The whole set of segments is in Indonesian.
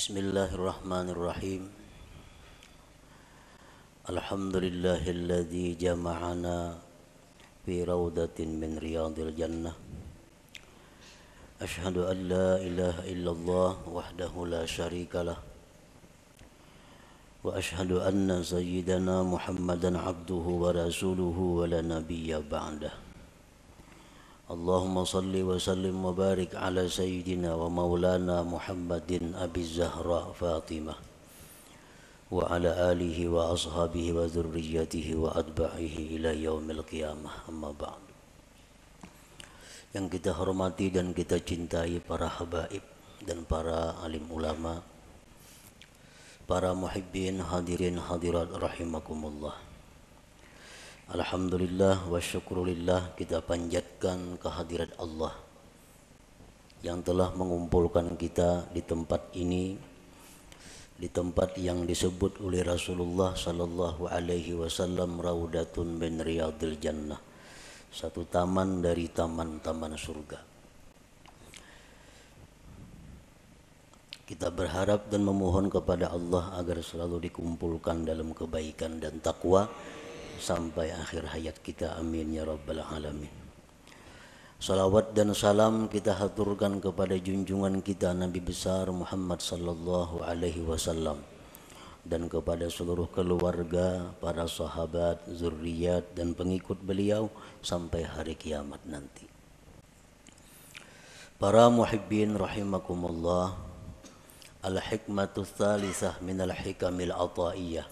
Bismillahirrahmanirrahim. Alhamdulillahilladzi jama'ana fi rawdatin min riyadil jannah. Ashhadu an la ilaha illallah wahdahu la syarikalah. Wa ashhadu anna sayyidana Muhammadan abduhu wa rasuluhu wa la nabiyya ba'dah. Allahumma salli wa sallim wa barik ala sayyidina wa maulana Muhammadin Abi Zahra Fatimah wa ala alihi wa ashabihi wa dhurriyyatihi wa adba'ihi ila yaumil qiyamah, amma ba'd. Yang kita hormati dan kita cintai para habaib dan para alim ulama, para muhibbin hadirin hadirat rahimakumullah. Alhamdulillah wa syukrulillah, kita panjatkan kehadirat Allah yang telah mengumpulkan kita di tempat ini, di tempat yang disebut oleh Rasulullah sallallahu alaihi wasallam raudatun min riyadil jannah, satu taman dari taman-taman surga. Kita berharap dan memohon kepada Allah agar selalu dikumpulkan dalam kebaikan dan takwa sampai akhir hayat kita, amin ya rabbal alamin. Salawat dan salam kita haturkan kepada junjungan kita Nabi besar Muhammad sallallahu alaihi wasallam dan kepada seluruh keluarga, para sahabat, zuriat dan pengikut beliau sampai hari kiamat nanti. Para muhibbin rahimakumullah, al-hikmatu tsalitsah minal hikamil ataiyah.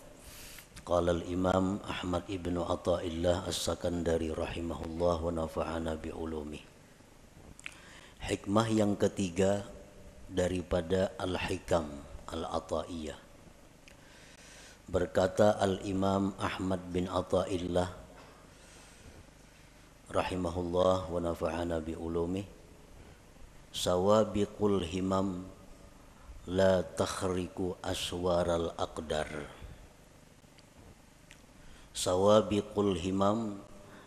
Qala al-Imam Ahmad ibnu Athaillah As-Sakandari rahimahullah wa nafa'ana bi'ulumi. Hikmah yang ketiga daripada al-hikam al-Athaiyah. Berkata al-Imam Ahmad bin Athaillah rahimahullah wa nafa'ana bi'ulumi, sawabiqul himam la takhriku aswaral aqdar. Sawabiqul himam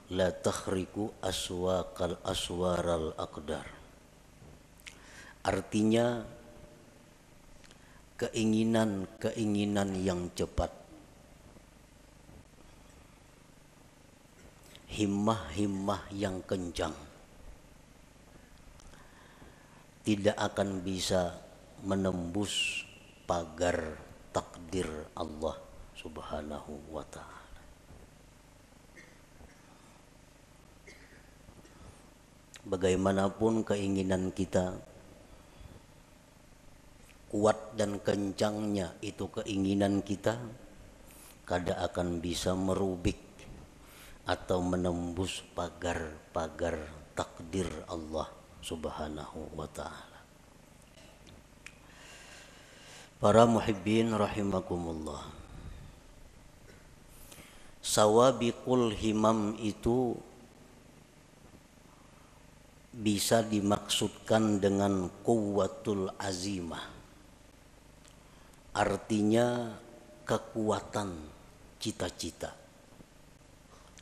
la takhriku aswaral aqdar. Artinya keinginan yang cepat, himmah yang kencang tidak akan bisa menembus pagar takdir Allah Subhanahu wa ta'ala. Bagaimanapun keinginan kita, kuat dan kencangnya itu keinginan kita, kada akan bisa merubik atau menembus pagar-pagar takdir Allah Subhanahu wa ta'ala. Para muhibbin rahimakumullah, sawabiqul himam itu bisa dimaksudkan dengan quwwatul azimah, artinya kekuatan cita-cita.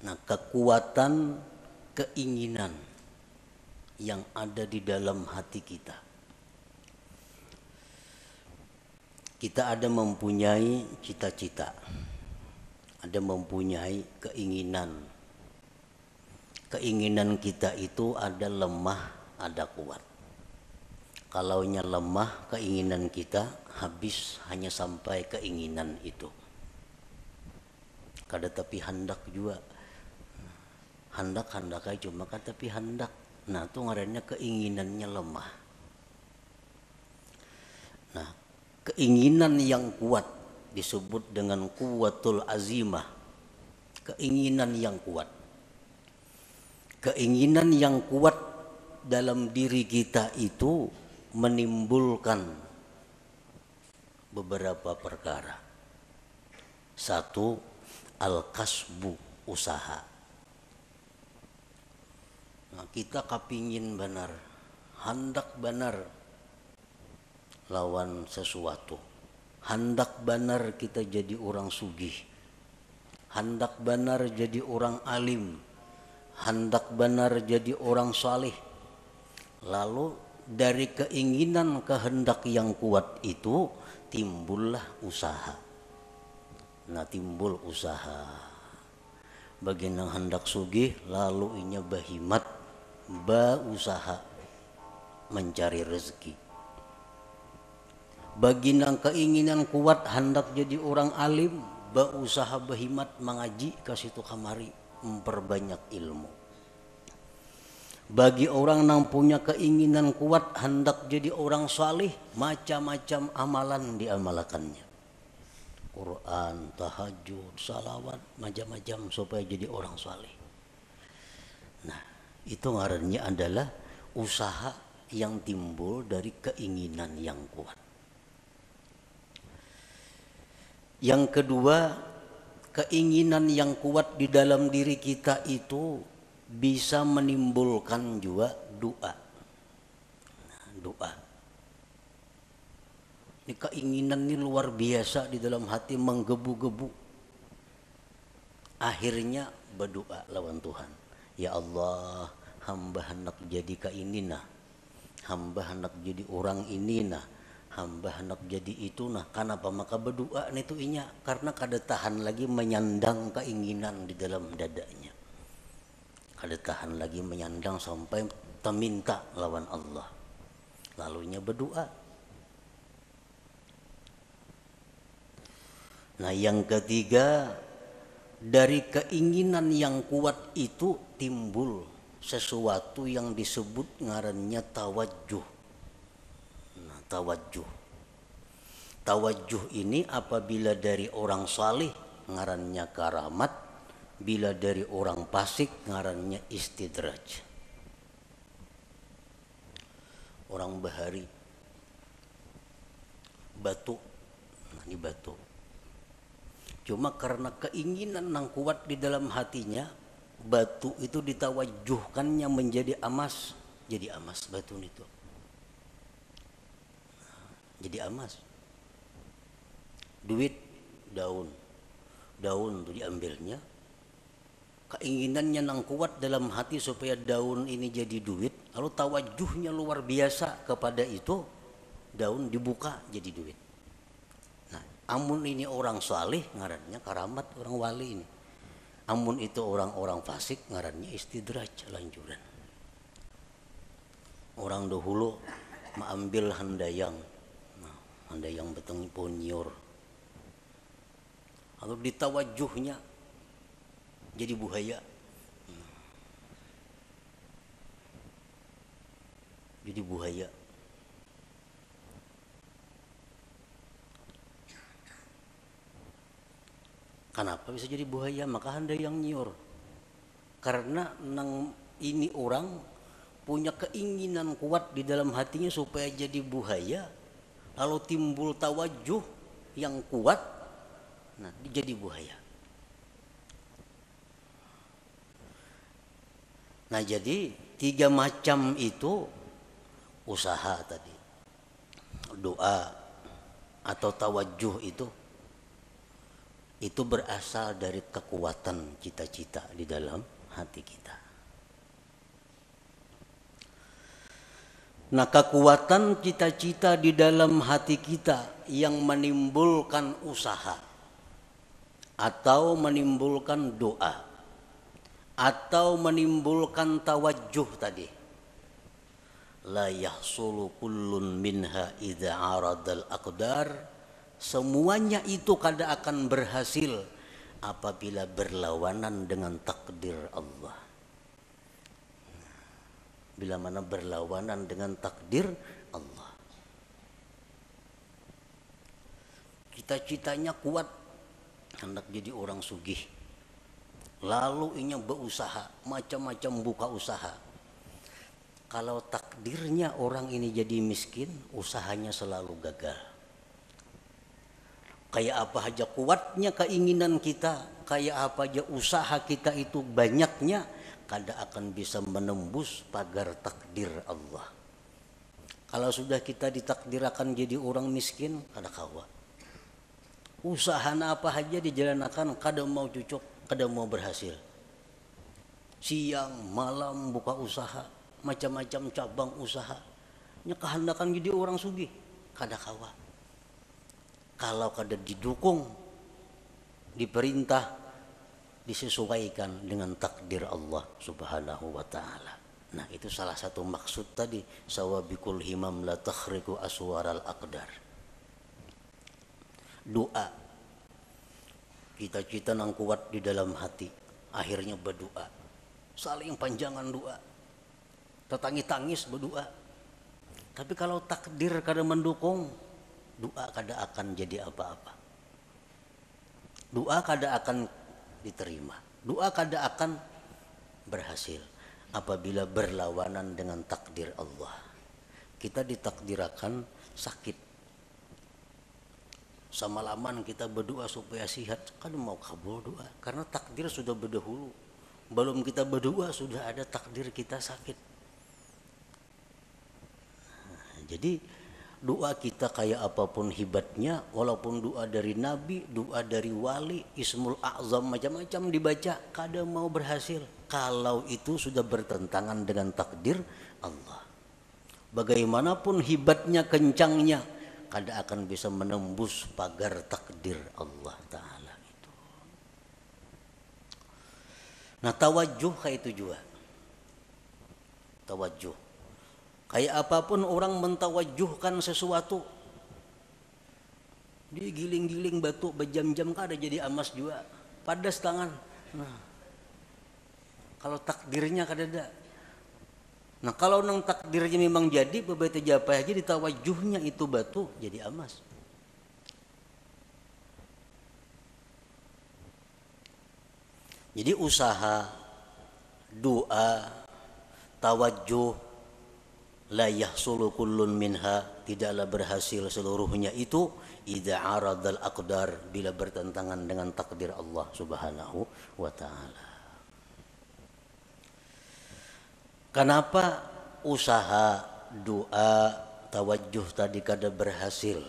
Nah, kekuatan keinginan yang ada di dalam hati kita. Kita ada mempunyai cita-cita, ada mempunyai keinginan. Keinginan kita itu ada lemah, ada kuat. Kalaunya lemah keinginan kita, habis hanya sampai keinginan itu. Kada tapi hendak juga. Hendak aja cuma kada tapi hendak. Nah, itu ngarannya keinginannya lemah. Nah, keinginan yang kuat disebut dengan quwwatul azimah. Keinginan yang kuat. Keinginan yang kuat dalam diri kita itu menimbulkan beberapa perkara. Satu, al-kasbu, usaha. Nah, kita kapingin benar, hendak benar lawan sesuatu. Hendak benar kita jadi orang sugih. Hendak benar jadi orang alim. Hendak benar jadi orang saleh. Lalu dari keinginan kehendak yang kuat itu timbullah usaha. Nah, timbul usaha. Bagi yang hendak sugih lalu inya bahimat usaha mencari rezeki. Bagi yang keinginan kuat hendak jadi orang alim, usaha bahimat mengaji ke situ kamari memperbanyak ilmu. Bagi orang yang punya keinginan kuat hendak jadi orang salih, macam-macam amalan diamalkannya. Quran, tahajud, salawat, macam-macam supaya jadi orang saleh. Nah, itu ngarannya adalah usaha yang timbul dari keinginan yang kuat. Yang kedua, keinginan yang kuat di dalam diri kita itu bisa menimbulkan juga doa. Nah, doa. Ini keinginan ini luar biasa di dalam hati menggebu-gebu. Akhirnya berdoa lawan Tuhan. Ya Allah, hamba hendak jadi kainina. Hamba hendak jadi orang ini nah. Hamba hendak jadi itu nah. Kenapa maka berdoa itu inya? Karena kada tahan lagi menyandang keinginan di dalam dadanya. Kada tahan lagi menyandang sampai meminta lawan Allah. Lalunya berdoa. Nah, yang ketiga, dari keinginan yang kuat itu timbul sesuatu yang disebut ngarannya tawajjuh. Nah, tawajjuh. Tawajjuh ini apabila dari orang salih ngarannya karamat, bila dari orang fasik ngarannya istidraj. Orang bahari batu. Nah, ini batu. Cuma karena keinginan yang kuat di dalam hatinya, batu itu ditawajuhkannya menjadi emas, jadi emas batu itu. Jadi emas. Duit, daun itu diambilnya. Keinginannya yang kuat dalam hati supaya daun ini jadi duit, lalu tawajuhnya luar biasa kepada itu, daun dibuka jadi duit. Amun ini orang salih ngarannya karamat, orang wali ini. Amun itu orang-orang fasik ngarannya istidraj, lanjuran. Orang dahulu mengambil handayang. Nah, handayang beteng ponyur. Lalu ditawajuhnya jadi buhaya. Jadi buhaya. Kenapa bisa jadi buaya? Maka handayang nyiur. Karena ini orang punya keinginan kuat di dalam hatinya supaya jadi buaya, lalu timbul tawajuh yang kuat, nah jadi buaya. Nah, jadi 3 macam itu usaha tadi, doa atau tawajuh itu berasal dari kekuatan cita-cita di dalam hati kita. Nah, kekuatan cita-cita di dalam hati kita yang menimbulkan usaha atau menimbulkan doa atau menimbulkan tawajuh tadi. La yahsulu kullun minha idza aradal aqdar. Semuanya itu kada akan berhasil apabila berlawanan dengan takdir Allah. Bila mana berlawanan dengan takdir Allah. Cita-citanya kuat, hendak jadi orang sugih. Lalu inya berusaha, macam-macam buka usaha. Kalau takdirnya orang ini jadi miskin, usahanya selalu gagal. Kayak apa aja kuatnya keinginan kita, kayak apa aja usaha kita itu banyaknya, kada akan bisa menembus pagar takdir Allah. Kalau sudah kita ditakdirkan jadi orang miskin, kada kawa. Usaha apa aja dijalankan, kada mau cocok, kada mau berhasil. Siang, malam buka usaha, macam-macam cabang usaha. nya kehendakan jadi orang sugih kada kawa. Kalau kada didukung, diperintah, disesuaikan dengan takdir Allah Subhanahu wa taala. Nah, itu salah satu maksud tadi, sawabikul himam la takhriqu aswaral aqdar. Doa. Cita-cita nang kuat di dalam hati, akhirnya berdoa. Saling panjangan doa. Tetangis-tangis berdoa. Tapi kalau takdir kada mendukung, doa kada akan jadi apa-apa. Doa kada akan diterima. Doa kada akan berhasil apabila berlawanan dengan takdir Allah. Kita ditakdirakan sakit. Semalaman kita berdoa supaya sehat, kan mau kabul doa. Karena takdir sudah berdahulu. Belum kita berdoa sudah ada takdir kita sakit. Nah, jadi doa kita kayak apapun hebatnya, walaupun doa dari nabi, doa dari wali, ismul a'zam macam-macam dibaca, kada mau berhasil kalau itu sudah bertentangan dengan takdir Allah. Bagaimanapun hebatnya, kencangnya, kada akan bisa menembus pagar takdir Allah Ta'ala itu. Nah, tawajuh kayak itu juga. Tawajuh. Kayak apapun orang mentawajuhkan sesuatu, dia giling-giling batu berjam-jam kada jadi emas juga, padas tangan. Nah, kalau takdirnya kada ada. Nah, kalau nang takdirnya memang jadi, beberapa japa aja ditawajuhnya itu batu jadi emas. Jadi usaha, doa, tawajuh, la yahsulu kullun minha, tidaklah berhasil seluruhnya itu idza aradal aqdar, bila bertentangan dengan takdir Allah Subhanahu wa taala. Kenapa usaha, doa, tawajuh tadi kada berhasil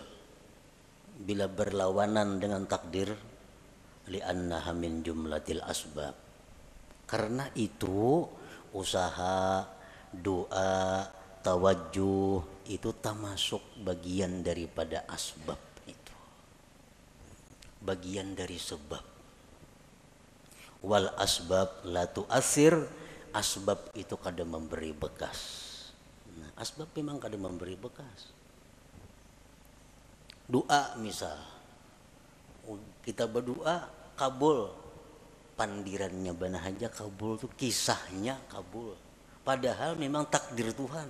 bila berlawanan dengan takdir? Li'annaha min jumlatil asbab. Karena itu usaha, doa, tawajuh itu termasuk bagian daripada asbab itu. Bagian dari sebab. Wal asbab la tu'athir, asbab itu kada memberi bekas. Nah, asbab memang kada memberi bekas. Doa misal, kita berdoa kabul, pandirannya bana aja kabul tuh, kisahnya kabul. Padahal memang takdir Tuhan.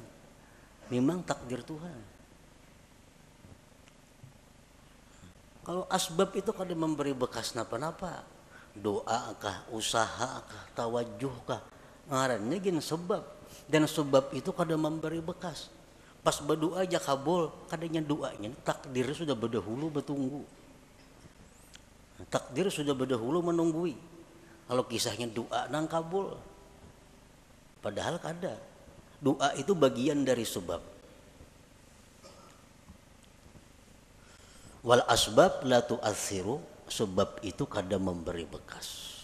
Memang takdir Tuhan. Kalau asbab itu kada memberi bekas napa-napa. Doa kah, usaha kah, tawajuh kah, ngarannya gin sebab. Dan sebab itu kada memberi bekas. Pas berdoa aja kabul, kadanya doanya takdir sudah berdahulu bertunggu. Takdir sudah berdahulu menunggui. Kalau kisahnya doa nang kabul, padahal kada. Doa itu bagian dari sebab. Wal asbab la tu'athiru, sebab itu kada memberi bekas.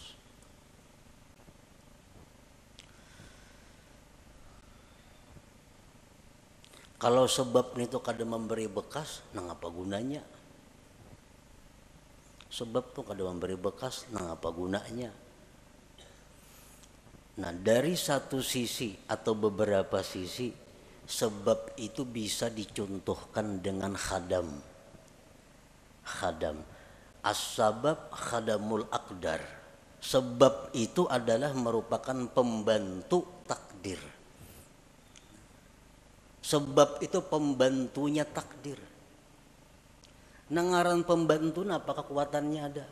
Kalau sebab itu kada memberi bekas, nang apa gunanya? Sebab tuh kada memberi bekas, nang apa gunanya? Nah, dari satu sisi atau beberapa sisi, sebab itu bisa dicontohkan dengan khadam. Khadam. As-sabab khadamul aqdar. Sebab itu adalah merupakan pembantu takdir. Sebab itu pembantunya takdir. Nangaran pembantu apa kekuatannya ada?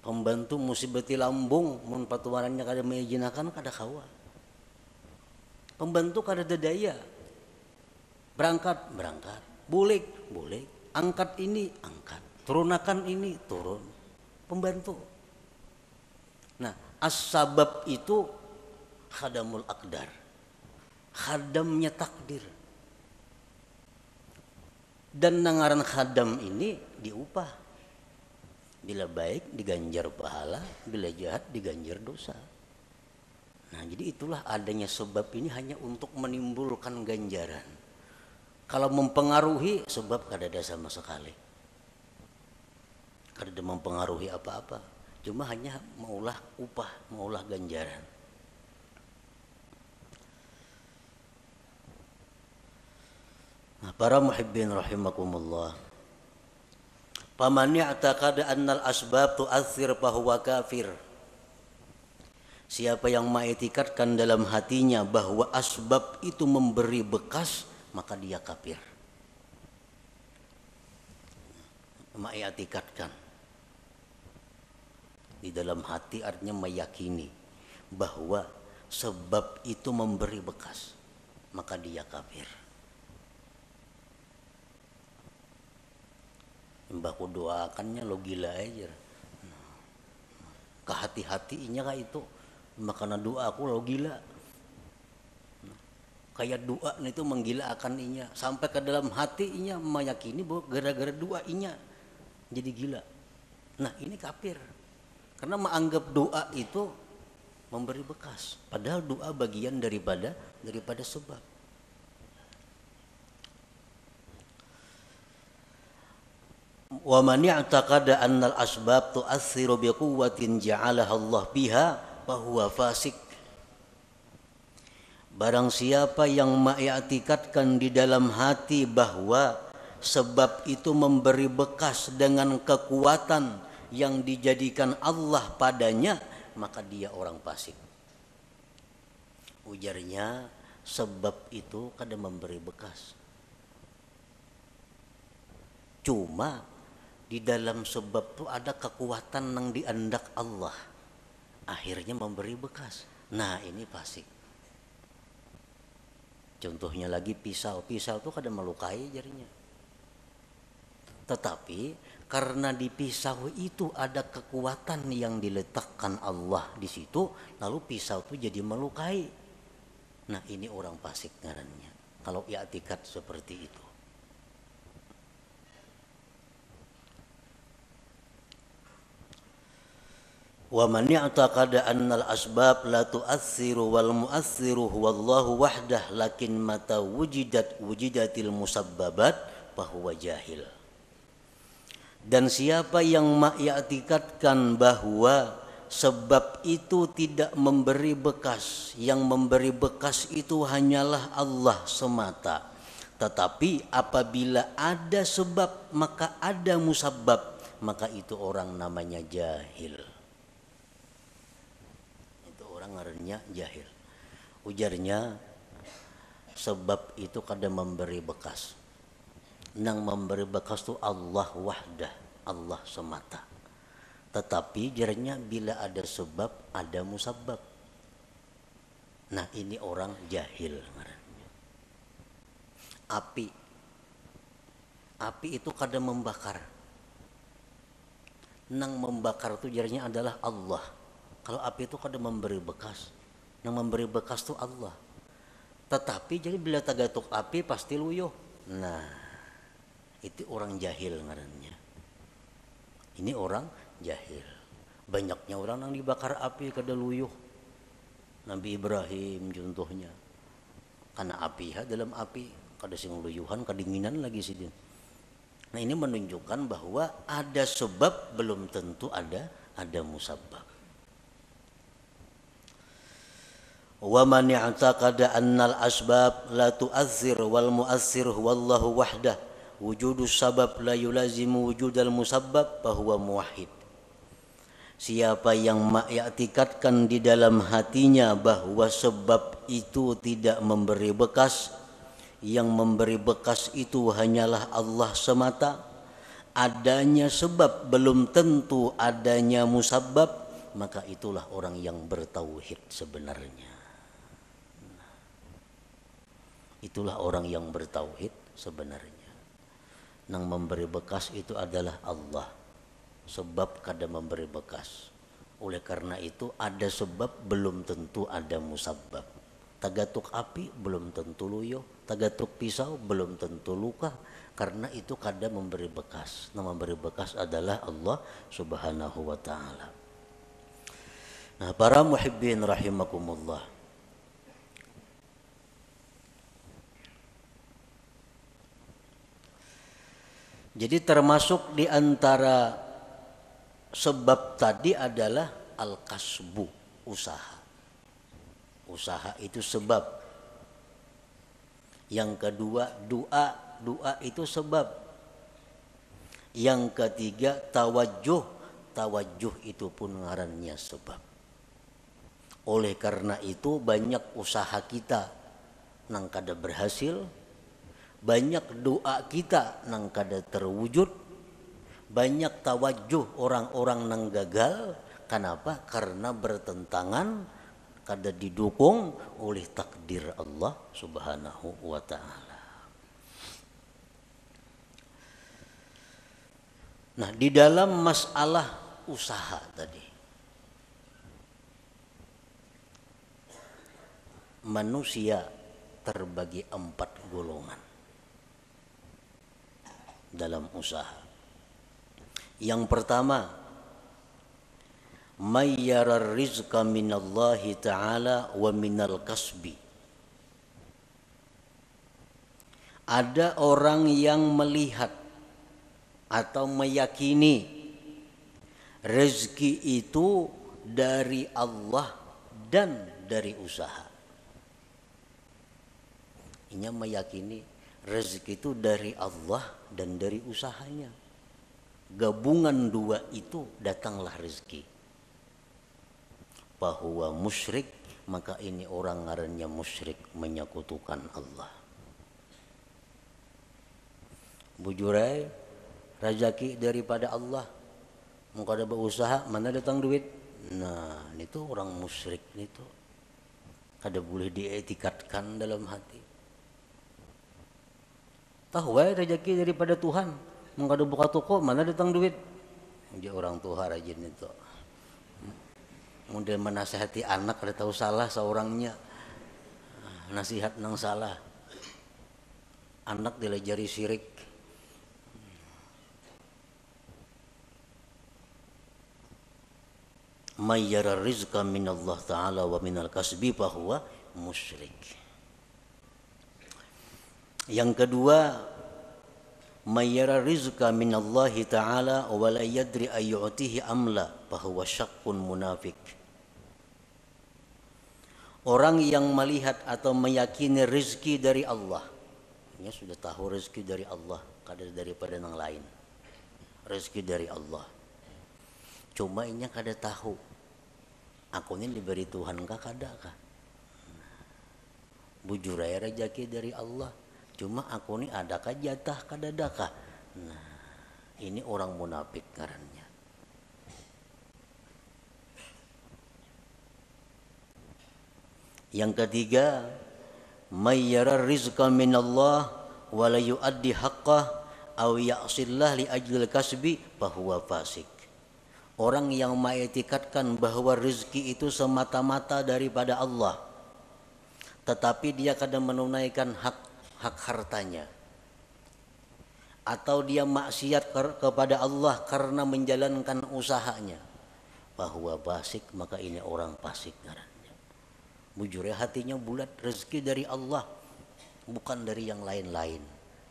Pembantu musibati lambung, mun patuarannya kada mengijinakan kada kawa. Pembantu kada daya. Berangkat, bulik, angkat ini, angkat, turunakan ini, turun. Pembantu. Nah, as-sabab itu khadamul aqdar. Khadamnya takdir. Dan nangaran khadam ini diupah. Bila baik diganjar pahala, bila jahat diganjar dosa. Nah, jadi itulah adanya sebab ini hanya untuk menimbulkan ganjaran. Kalau mempengaruhi sebab kada ada sama sekali. Kada ada mempengaruhi apa-apa. Cuma hanya maulah upah, maulah ganjaran. Nah, para muhibbin rahimakumullah. Faman i'taqada annal asbab tu'athir fahuwa kafir. Siapa yang mengiktikadkan dalam hatinya bahwa asbab itu memberi bekas, maka dia kafir. Mengiktikadkan di dalam hati artinya meyakini bahwa sebab itu memberi bekas, maka dia kafir. Mbahku doakannya lo gila aja. Kehati-hatinya kah itu, makanya doa aku lo gila. Kayak doa itu menggila akan inya sampai ke dalam hatinya meyakini bahwa gara-gara doa inya jadi gila. Nah, ini kafir. Karena menganggap doa itu memberi bekas, padahal doa bagian daripada sebab. Wa man i'taqada annal asbab tu'assiru biquwwatin ja'alaha Allah biha fa huwa fasik. Barang siapa yang mengiktikadkan di dalam hati bahwa sebab itu memberi bekas dengan kekuatan yang dijadikan Allah padanya, maka dia orang fasik. Ujarnya, sebab itu kada memberi bekas. Cuma di dalam sebab itu ada kekuatan yang diandak Allah, akhirnya memberi bekas. Nah, ini fasik. Contohnya lagi pisau itu kada melukai jarinya. Tetapi karena di pisau itu ada kekuatan yang diletakkan Allah di situ, lalu pisau itu jadi melukai. Nah, ini orang fasik ngarannya. Kalau i'tikad seperti itu. Wa man i'taqada annal asbab la tu'assiru wal mu'assiru huwallahu wahdah lakin mata wujidatil musabbabat fahuwa jahil. Dan siapa yang mengiktikadkan bahwa sebab itu tidak memberi bekas, yang memberi bekas itu hanyalah Allah semata. Tetapi apabila ada sebab maka ada musabbab, maka itu orang namanya jahil. Ngarannya jahil. Ujarnya, sebab itu kada memberi bekas. Nang memberi bekas itu Allah wahdah, Allah semata. Tetapi jarnya bila ada sebab ada musabbab. Nah, ini orang jahil ngarannya. Api itu kada membakar. Nang membakar itu jarnya adalah Allah. Kalau api itu kada memberi bekas, yang memberi bekas itu Allah. Tetapi jadi bila tagatuk api pasti luyuh. Nah, itu orang jahil ngarannya. Ini orang jahil. Banyaknya orang yang dibakar api kada luyuh. Nabi Ibrahim contohnya. Karena api dalam api kada sing luyuhan, kedinginan lagi sidin. Nah, ini menunjukkan bahwa ada sebab belum tentu ada musabbab. Wa man i'taqada annal asbab la tu'athir wal mu'athir wallahu wahdah wujudus sabab la yulazimu wujudal musabbab fahuwa muwahhid. Siapa yang mengiktikadkan di dalam hatinya bahwa sebab itu tidak memberi bekas, yang memberi bekas itu hanyalah Allah semata, adanya sebab belum tentu adanya musabbab, maka itulah orang yang bertauhid sebenarnya. Itulah orang yang bertauhid sebenarnya. Nang memberi bekas itu adalah Allah. Sebab kada memberi bekas. Oleh karena itu ada sebab belum tentu ada musabbab. Tagatuk api belum tentu luyuh, tagatuk pisau belum tentu luka. Karena itu kada memberi bekas. Nang memberi bekas adalah Allah Subhanahu wa ta'ala. Nah, para muhibbin rahimakumullah. Jadi termasuk di antara sebab tadi adalah al-kasbu, usaha. Usaha itu sebab. Yang kedua doa, doa itu sebab. Yang ketiga tawajjuh, tawajjuh itu pun ngarannya sebab. Oleh karena itu banyak usaha kita nang kada berhasil, banyak doa kita nang kada terwujud, banyak tawajjuh orang-orang nang gagal. Kenapa? Karena bertentangan, kada didukung oleh takdir Allah Subhanahu wa ta'ala. Nah, di dalam masalah usaha tadi, manusia terbagi 4 golongan dalam usaha. Yang pertama, may yarar rizqa minallahi ta'ala wa minal kasbi. Ada orang yang melihat atau meyakini rezeki itu dari Allah dan dari usaha. Ini meyakini rezeki itu dari Allah dan dari usahanya. Gabungan dua itu datanglah rezeki. Bahwa musyrik, maka ini orang ngarannya musyrik, menyekutukan Allah. Bujurai rezeki daripada Allah. Mau kada berusaha, mana datang duit? Nah, itu orang musyrik itu. Kada boleh dietikatkan dalam hati. Tahu rezeki daripada Tuhan. Mau kada buka toko, mana datang duit? Dia orang tua rajin itu. Model menasihati anak kada tahu salah seorangnya. Nasihat nang salah. Anak dilajari syirik. May yara rizqa minallah ta'ala wa minal kasbi fahuwa musyrik. Yang kedua, may yara rizqa minallahi ta'ala wa la yadri ayyu'tihi amla fahuwa syakkun munafik. Orang yang melihat atau meyakini rezeki dari Allah, dia sudah tahu rezeki dari Allah, kada daripada yang lain. Rezeki dari Allah. Cuma inya kada tahu. Aku ini diberi Tuhan kah kada kah? Bujur aja rezeki dari Allah. Cuma aku ini adakah jatah kada adakah? Nah, ini orang munafik ngarannya. Yang ketiga, may yara rizqa minallah wa la yuaddi haqqah aw ya'sillah li ajlil kasbi fahuwa fasik. Orang yang mengetikatkan bahwa rezeki itu semata-mata daripada Allah, tetapi dia kadang menunaikan hak hartanya, atau dia maksiat kepada Allah karena menjalankan usahanya, bahwa fasik, maka ini orang fasik ngarannya. Bujur ya, hatinya bulat, rezeki dari Allah bukan dari yang lain-lain,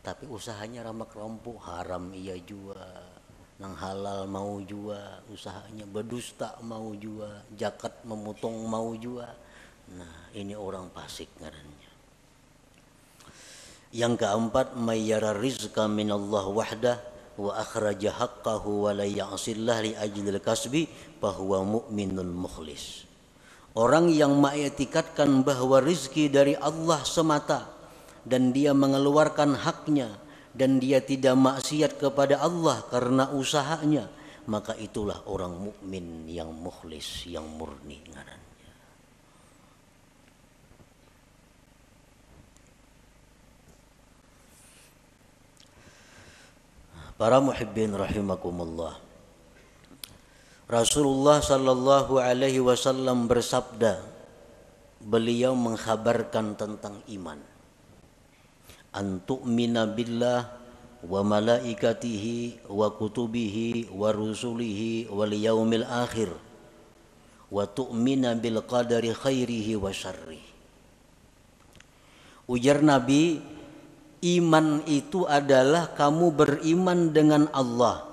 tapi usahanya ramak rampuk, haram ia jua, nang halal mau jua, usahanya berdusta mau jua, zakat memotong mau jua. Nah, ini orang fasik ngarannya. Yang keempat, may yara rizqa minallah wahdah wa akhraja haqqahu wa la ya'sillah li ajlil kasbi fahuwa mu'minun mukhlis. Orang yang mengetikatkan bahwa rezeki dari Allah semata dan dia mengeluarkan haknya dan dia tidak maksiat kepada Allah karena usahanya, maka itulah orang mukmin yang mukhlis, yang murni ngarannya. Para muhibbin rahimakumullah. Rasulullah sallallahu alaihi wasallam bersabda, beliau mengkhabarkan tentang iman. Antu'mina billah wa malaikatihi wa kutubihi wa rusulihi wal yaumil akhir wa tu'mina bil qadari khairihi wa syarrihi. Ujar Nabi, iman itu adalah kamu beriman dengan Allah.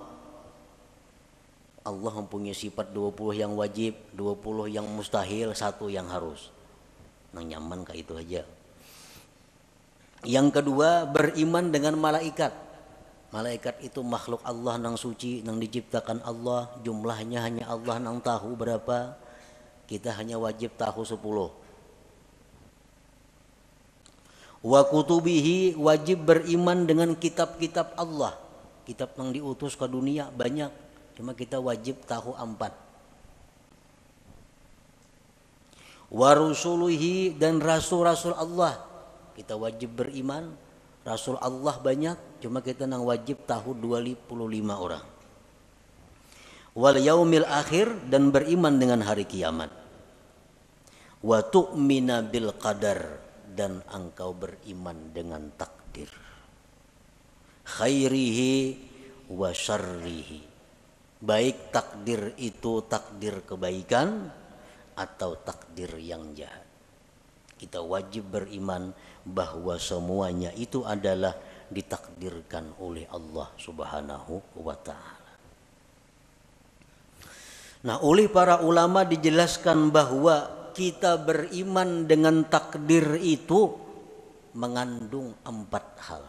Allah mempunyai sifat 20 yang wajib, 20 yang mustahil, 1 yang harus. Nang nyaman kayak itu aja. Yang kedua, beriman dengan malaikat. Malaikat itu makhluk Allah nang suci, nang diciptakan Allah, jumlahnya hanya Allah nang tahu berapa. Kita hanya wajib tahu 10. Wa kutubihi, wajib beriman dengan kitab-kitab Allah. Kitab yang diutus ke dunia banyak, cuma kita wajib tahu 4. Wa rusulihi, dan rasul-rasul Allah, kita wajib beriman. Rasul Allah banyak, cuma kita nang wajib tahu 25 orang. Wal yaumil akhir, dan beriman dengan hari kiamat. Wa tu'mina bil qadar, dan engkau beriman dengan takdir. Khairihi wa syarrihi, baik takdir itu takdir kebaikan atau takdir yang jahat. Kita wajib beriman bahwa semuanya itu adalah ditakdirkan oleh Allah Subhanahu wa ta'ala. Nah, oleh para ulama dijelaskan bahwa kita beriman dengan takdir itu mengandung 4 hal.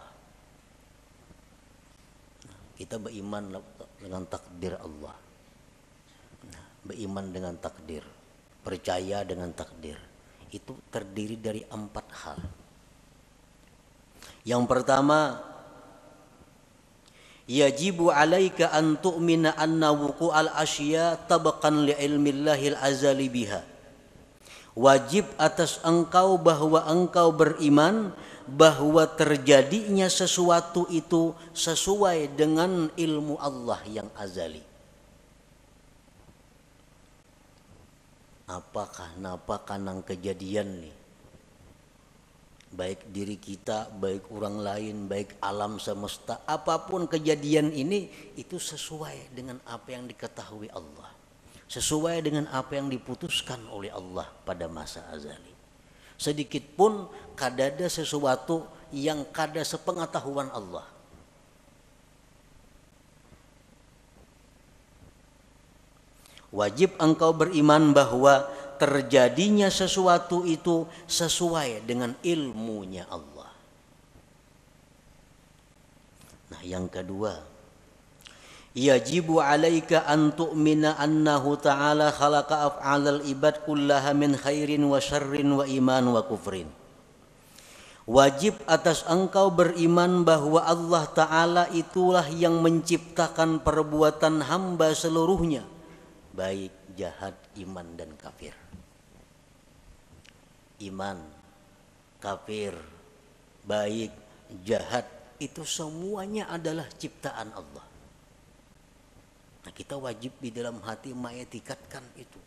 Kita beriman dengan takdir Allah. Beriman dengan takdir, percaya dengan takdir, itu terdiri dari 4 hal. Yang pertama, yajibu alaika an tu'mina anna wuqu'al asya tabaqan li ilmillahil azali biha. Wajib atas engkau bahwa engkau beriman bahwa terjadinya sesuatu itu sesuai dengan ilmu Allah yang azali. Apakah nang kejadian nih? Baik diri kita, baik orang lain, baik alam semesta, apapun kejadian ini itu sesuai dengan apa yang diketahui Allah. Sesuai dengan apa yang diputuskan oleh Allah pada masa azali. Sedikit pun kadada sesuatu yang kada sepengetahuan Allah. Wajib engkau beriman bahwa terjadinya sesuatu itu sesuai dengan ilmunya Allah. Nah, yang kedua, yajibu alaika an tu'mina annahu ta'ala khalaqa af'alal ibad kullaha min khairin wa syarrin wa iman wa kufrin. Wajib atas engkau beriman bahwa Allah Ta'ala itulah yang menciptakan perbuatan hamba seluruhnya, baik jahat, iman dan kafir. Iman, kafir, baik, jahat, itu semuanya adalah ciptaan Allah. Nah, kita wajib di dalam hati mengetikatkan itu.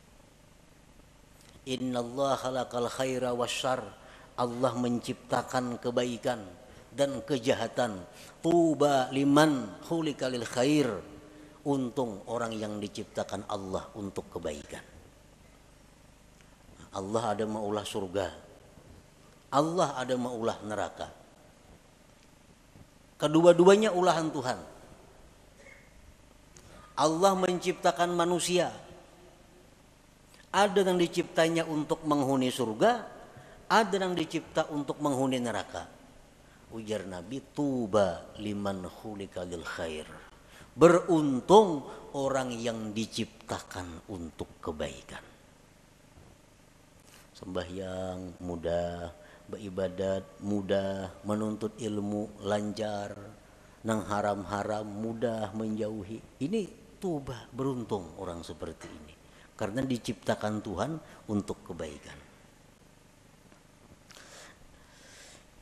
Innallaha khalaqal khaira wasyarr, Allah menciptakan kebaikan dan kejahatan. Tuba liman khuliqa lil khair, untung orang yang diciptakan Allah untuk kebaikan. Allah ada maulah surga, Allah ada maulah neraka. Kedua-duanya ulahan Tuhan. Allah menciptakan manusia, ada yang diciptanya untuk menghuni surga, ada yang dicipta untuk menghuni neraka. Ujar Nabi, tuba liman khuliqa lil khair, beruntung orang yang diciptakan untuk kebaikan. Sembahyang mudah, beribadat mudah, menuntut ilmu lancar, nang haram-haram mudah menjauhi. Ini tuba, beruntung orang seperti ini, karena diciptakan Tuhan untuk kebaikan.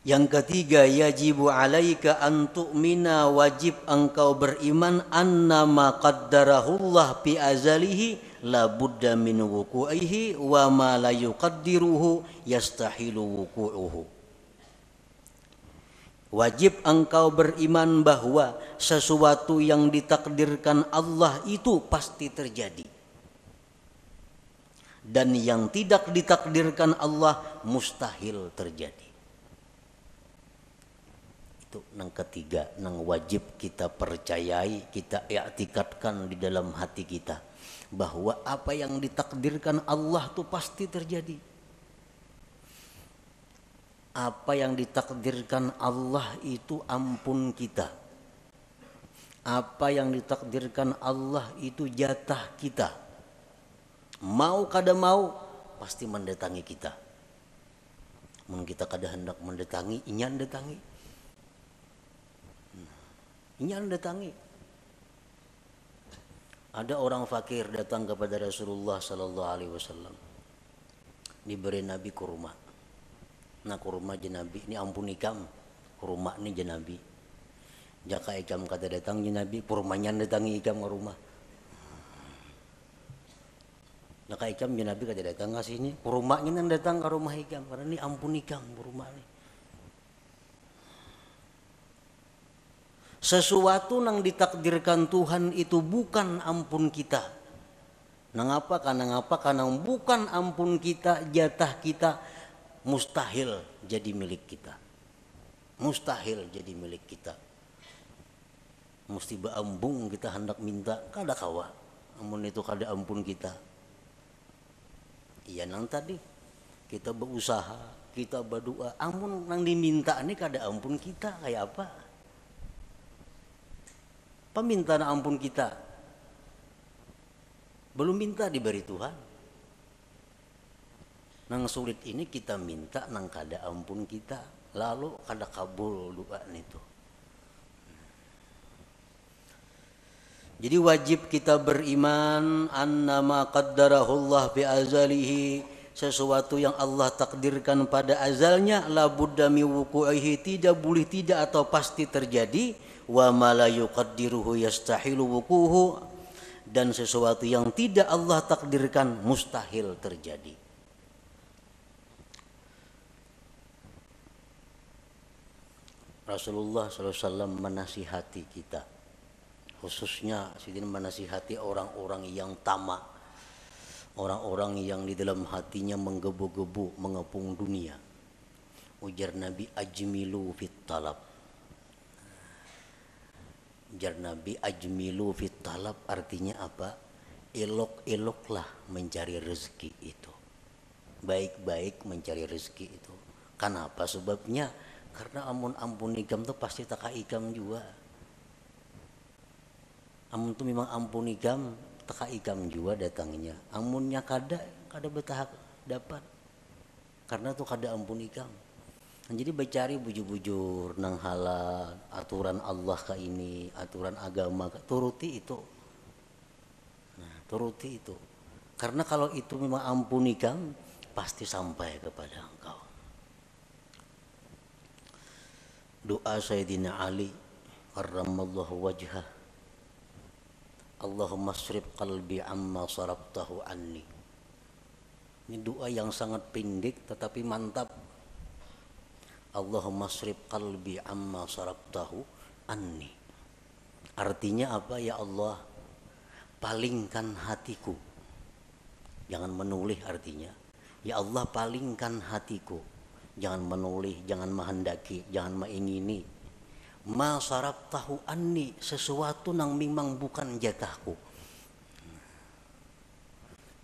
Yang ketiga, yajibu alaika an tu'mina, wajib engkau beriman annama qaddarahullah fi azalihi la budda min wuku'ihi wa ma la yuqaddiruhu yastahilu wuku'uhu. Wajib engkau beriman bahwa sesuatu yang ditakdirkan Allah itu pasti terjadi. dan yang tidak ditakdirkan Allah mustahil terjadi. Itu yang ketiga, yang wajib kita percayai, kita i'tikadkan di dalam hati kita, bahwa apa yang ditakdirkan Allah itu pasti terjadi. Apa yang ditakdirkan Allah itu ampun kita. Apa yang ditakdirkan Allah itu jatah kita. Mau kada mau pasti mendatangi kita. Mun kita kada hendak mendatangi, inyan datangi. Inyan datangi. Ada orang fakir datang kepada Rasulullah sallallahu alaihi wasallam. Diberi Nabi kurma. Nah kurma jenabi ini ampun ikam, kurma ini jenabi. Jaka ikam kata datang jenabi, kurmanya datangi ikam ke rumah. Jaka ikam jenabi kata datang ke sini, kurmanya nang datang ke rumah ikam karena ini ampun ikam kurma ini. Sesuatu nang ditakdirkan Tuhan itu bukan ampun kita. Nangapa? Karena bukan ampun kita, jatah kita. Mustahil jadi milik kita. Mustahil jadi milik kita. Mesti beambung kita hendak minta kada kawa. Amun itu kada ampun kita. Iya nang tadi kita berusaha, kita berdoa, amun nang diminta ini kada ampun kita kayak apa? Peminta ampun kita belum minta diberi Tuhan. Nang sulit ini kita minta nang kada ampun kita, lalu kada kabul doa itu. Jadi wajib kita beriman annama qaddarahullah fi azalihi, sesuatu yang Allah takdirkan pada azalnya la budda mi wuqu'ihi, tidak boleh tidak atau pasti terjadi, wa ma la yuqaddiruhu yastahilu wuquhu, dan sesuatu yang tidak Allah takdirkan mustahil terjadi. Rasulullah SAW menasihati kita, khususnya sidin menasihati orang-orang yang tamak, orang-orang yang di dalam hatinya menggebu-gebu mengepung dunia. Ujar Nabi, ajmilu fit talab. Ujar Nabi, ajmilu fit talab artinya apa? Elok-eloklah mencari rezeki itu. Baik-baik mencari rezeki itu. Kenapa sebabnya? Karena ampun ikam tuh pasti tak ikam juga. Amun tuh memang ampun ikam, tak ikam juga datangnya. Amunnya kada betah dapat. Karena tuh kada ampun ikam. Nah, jadi bercari bujur-bujur nang halal, aturan Allah ke ini, aturan agama, turuti itu. Nah, turuti itu. Karena kalau itu memang ampun ikam, pasti sampai kepada engkau. Doa Sayyidina Ali karramallahu wajhah, Allahumma srif qalbi amma sarabtahu anni. Ini doa yang sangat pendek tetapi mantap. Allahumma srif qalbi amma sarabtahu anni. Artinya apa? Ya Allah, palingkan hatiku. Jangan menoleh artinya. Ya Allah, palingkan hatiku. Jangan menoleh, jangan menghendaki, jangan mengingini. Ma sarabtahu anni, sesuatu yang memang bukan jatahku.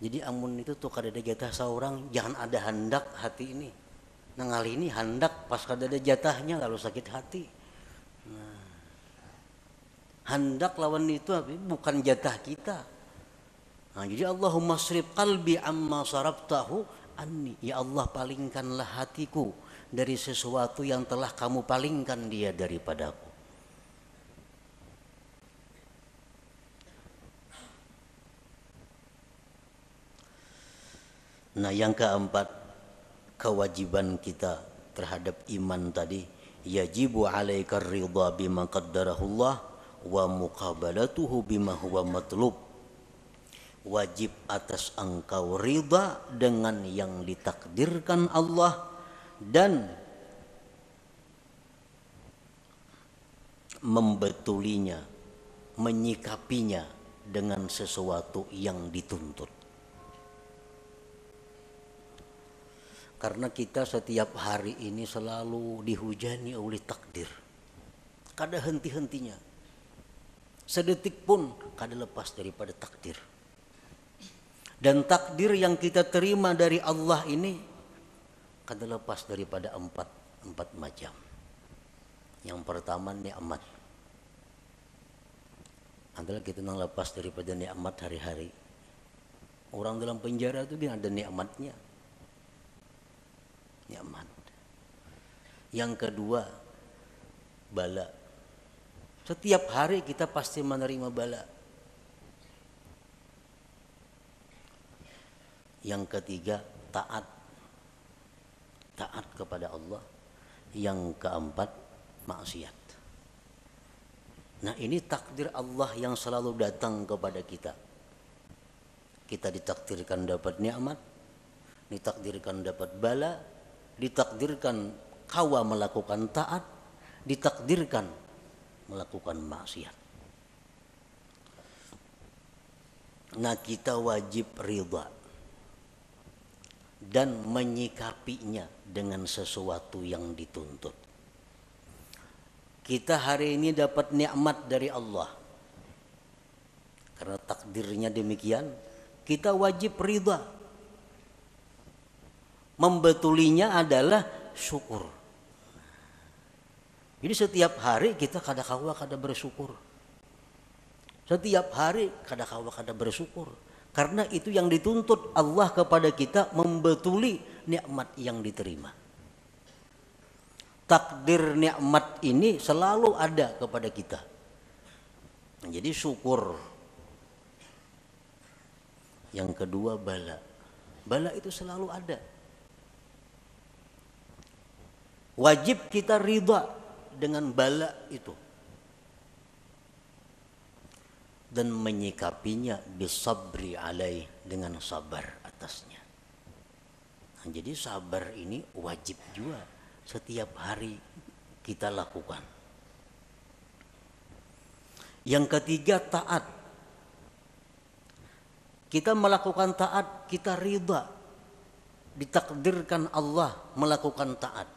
Jadi amun itu tuh kada ada jatah seorang, jangan ada hendak hati ini. Nang kali ini hendak pas kada ada jatahnya lalu sakit hati. Nah, hendak lawan itu bukan jatah kita. Nah, jadi Allahumma srif qalbi amma sarabtahu anni, ya Allah palingkanlah hatiku dari sesuatu yang telah kamu palingkan dia daripadaku. Nah yang keempat, kewajiban kita terhadap iman tadi, yajibu alaika ridha bima qaddarahullah wa muqabalatuhu bima huwa matlub. Wajib atas engkau ridha dengan yang ditakdirkan Allah dan membetulinya, menyikapinya dengan sesuatu yang dituntut. Karena kita setiap hari ini selalu dihujani oleh takdir. Kada henti-hentinya. Sedetik pun kada lepas daripada takdir. Dan takdir yang kita terima dari Allah ini kada lepas daripada empat macam. Yang pertama nikmat. Adalah kita nang lepas daripada nikmat hari-hari. Orang dalam penjara itu dia ada nikmatnya. Nikmat. Yang kedua bala. Setiap hari kita pasti menerima bala. Yang ketiga taat. Taat kepada Allah. Yang keempat maksiat. Nah, ini takdir Allah yang selalu datang kepada kita. Kita ditakdirkan dapat nikmat, ditakdirkan dapat bala, ditakdirkan kawa melakukan taat, ditakdirkan melakukan maksiat. Nah, kita wajib ridha dan menyikapinya dengan sesuatu yang dituntut. Kita hari ini dapat nikmat dari Allah. Karena takdirnya demikian, kita wajib ridha. Membetulinya adalah syukur. Jadi setiap hari kita kada bersyukur. Setiap hari kada bersyukur. Karena itu yang dituntut Allah kepada kita, membetuli nikmat yang diterima. Takdir nikmat ini selalu ada kepada kita. Jadi syukur. Yang kedua bala. Bala itu selalu ada. Wajib kita ridha dengan bala itu. Dan menyikapinya bisabri alaih, dengan sabar atasnya. Nah, jadi sabar ini wajib juga setiap hari kita lakukan. Yang ketiga taat. Kita melakukan taat, kita ridha. Ditakdirkan Allah melakukan taat.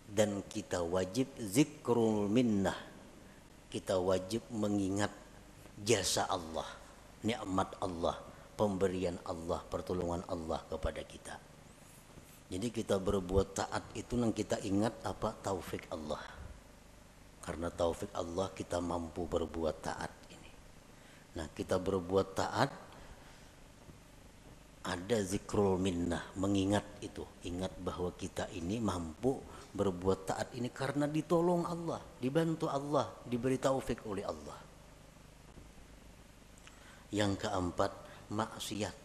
Dan kita wajib zikrul minnah. Kita wajib mengingat jasa Allah, nikmat Allah, pemberian Allah, pertolongan Allah kepada kita. Jadi kita berbuat taat itu yang kita ingat apa? Taufik Allah. Karena taufik Allah kita mampu berbuat taat ini. Nah, kita berbuat taat, ada zikrul minnah, mengingat itu. Ingat bahwa kita ini mampu berbuat taat ini karena ditolong Allah, dibantu Allah, diberi taufik oleh Allah. Yang keempat, maksiat.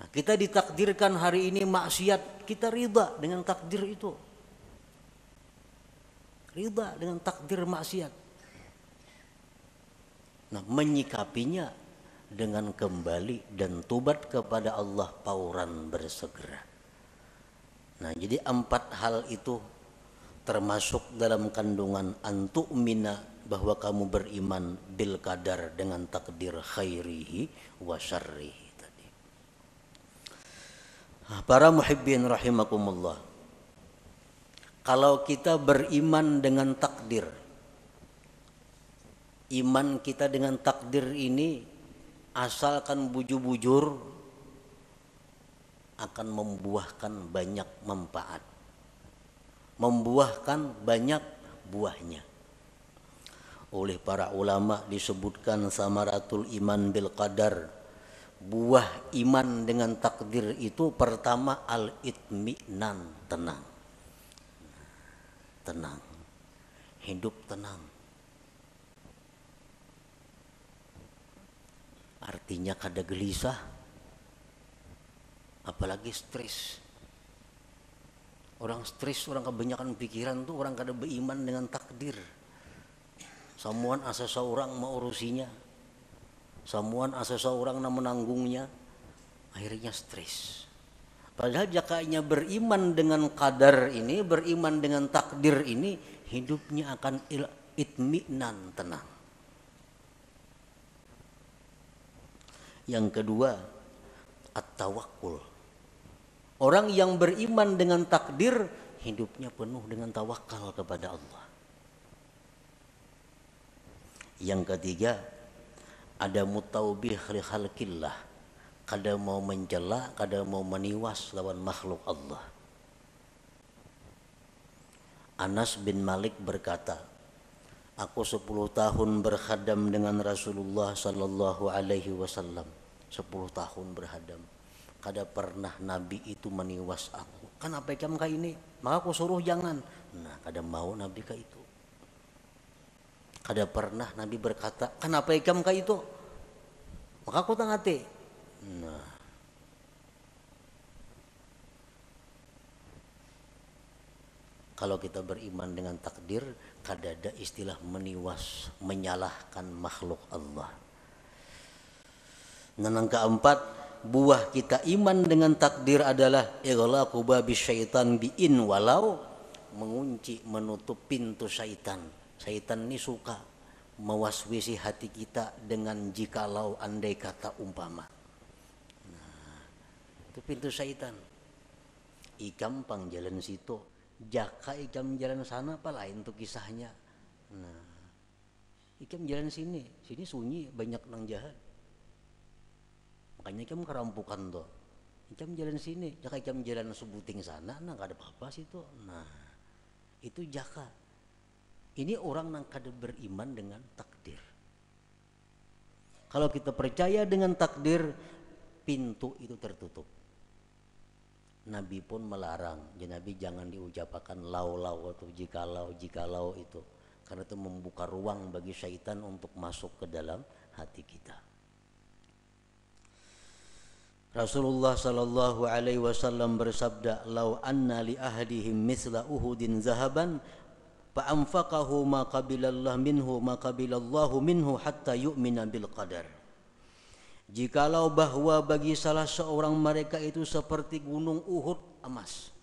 Nah, kita ditakdirkan hari ini maksiat, kita ridha dengan takdir itu. Ridha dengan takdir maksiat. Nah, menyikapinya dengan kembali dan tobat kepada Allah pauran bersegera. Nah, jadi 4 hal itu termasuk dalam kandungan antu'mina, bahwa kamu beriman bil qadar, dengan takdir khairihi wa syarrihi tadi. Para muhibbin rahimakumullah. Kalau kita beriman dengan takdir, iman kita dengan takdir ini asalkan bujur-bujur akan membuahkan banyak manfaat, membuahkan banyak buahnya. Oleh para ulama disebutkan samaratul iman bil qadar, buah iman dengan takdir itu pertama al-itminan, tenang. Tenang, hidup tenang. Artinya kada gelisah, apalagi stres. Orang stres, orang kebanyakan pikiran tuh orang kada beriman dengan takdir. Samuan asa seorang mau urusinya, samuan asa seorang na menanggungnya, akhirnya stres. Padahal jakanya beriman dengan qadar ini, beriman dengan takdir ini, hidupnya akan itminan, tenang. Yang kedua, tawakul. Orang yang beriman dengan takdir, hidupnya penuh dengan tawakal kepada Allah. Yang ketiga, ada mutaubih li khalqillah, kada mau mencela, kada mau meniwas lawan makhluk Allah. Anas bin Malik berkata, aku 10 tahun berkhadam dengan Rasulullah sallallahu alaihi wasallam. 10 tahun berkhadam. Kada pernah Nabi itu meniwas aku. Kan apa ikam ka ini? Maka aku suruh jangan. Nah, kada mau Nabi ka itu. Kada pernah Nabi berkata, kan apa ikam ka itu? Maka aku tangati. Nah, kalau kita beriman dengan takdir, kada ada istilah meniwas, menyalahkan makhluk Allah. Dan yang keempat, buah kita iman dengan takdir adalah ighlaqu babi syaitan bi'in walau, mengunci, menutup pintu syaitan. Syaitan ini suka mewaswisi hati kita dengan jikalau, andai kata, umpama. Nah, itu pintu syaitan. Ikam pang jalan situ, jaka ikam jalan sana, apa lain tuh kisahnya. Nah, ikam jalan sini sunyi, banyak nang jahat. Makanya ikam kerampukan tuh. Ikam jalan sini, jaka ikam jalan sebuting sana, nah gak ada apa-apa situ. Nah, itu jaka. Ini orang yang kada beriman dengan takdir. Kalau kita percaya dengan takdir, pintu itu tertutup. Nabi pun melarang, Nabi jangan diucapkan lau-lau atau jikalau itu, karena itu membuka ruang bagi syaitan untuk masuk ke dalam hati kita. Rasulullah sallallahu alaihi wasallam bersabda, "Lau anna li ahadihim mithla Uhudin zahaban fa anfaqahu ma qabilallahu minhu hatta yu'mina bil qadar." Jikalau bahwa bagi salah seorang mereka itu seperti gunung Uhud emas.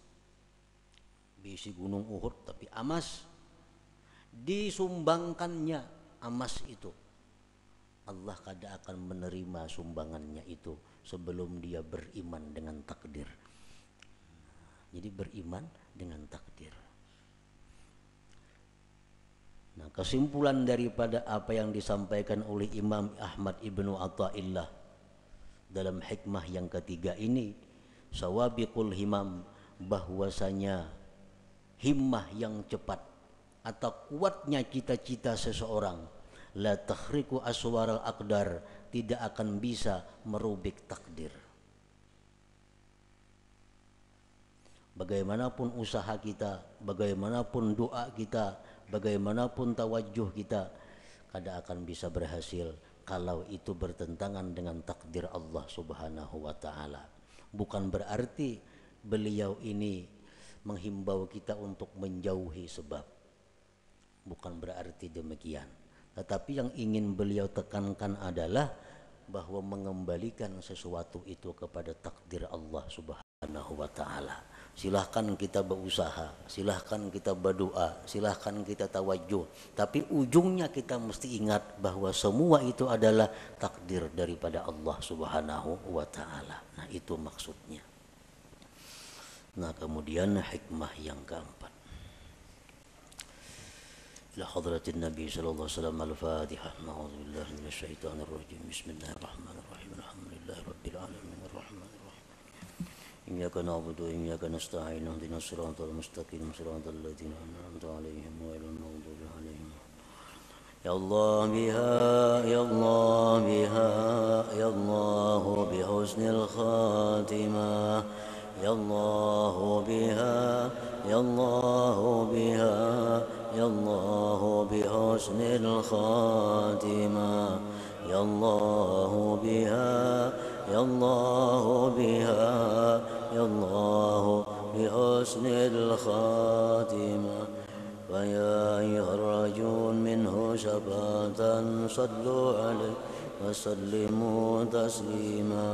Bisi gunung Uhud tapi emas, disumbangkannya emas itu, Allah kada akan menerima sumbangannya itu sebelum dia beriman dengan takdir. Jadi beriman dengan takdir. Nah, kesimpulan daripada apa yang disampaikan oleh Imam Ahmad ibnu Athaillah dalam hikmah yang ketiga ini, sawabiqul himam, bahwasanya himmah yang cepat atau kuatnya cita-cita seseorang, la takhriqu aswaral aqdar, tidak akan bisa merubik takdir. Bagaimanapun usaha kita, bagaimanapun doa kita, bagaimanapun tawajuh kita, kada akan bisa berhasil kalau itu bertentangan dengan takdir Allah Subhanahu wa taala. Bukan berarti beliau ini menghimbau kita untuk menjauhi sebab. Bukan berarti demikian. Tetapi yang ingin beliau tekankan adalah bahwa mengembalikan sesuatu itu kepada takdir Allah Subhanahu wa taala. Silahkan kita berusaha, silahkan kita berdoa, silahkan kita tawajuh, tapi ujungnya kita mesti ingat bahwa semua itu adalah takdir daripada Allah Subhanahu wa taala. Nah, itu maksudnya. Nah, kemudian hikmah yang keempat. Ila hadratin Nabi sallallahu alaihi wasallam al-Fatihah. A'udzu billahi minasy syaithanir rajim. Bismillahirrahmanirrahim. Alhamdulillahirabbil alamin. إياك نعبد وإياك نستعين اهدنا الصراط المستقيم صراط الذين أنعمت عليهم غير المغضوب عليهم. يا الله بها يا الله بها يا الله بحسن الخاتمة يا الله بها يا الله بها يا الله بحسن الخاتمة يا الله بها يا الله بها يا الله بحسن الخاتمة ويا أيها الرجل منه شفاعة صلوا عليه وسلموا تسليما.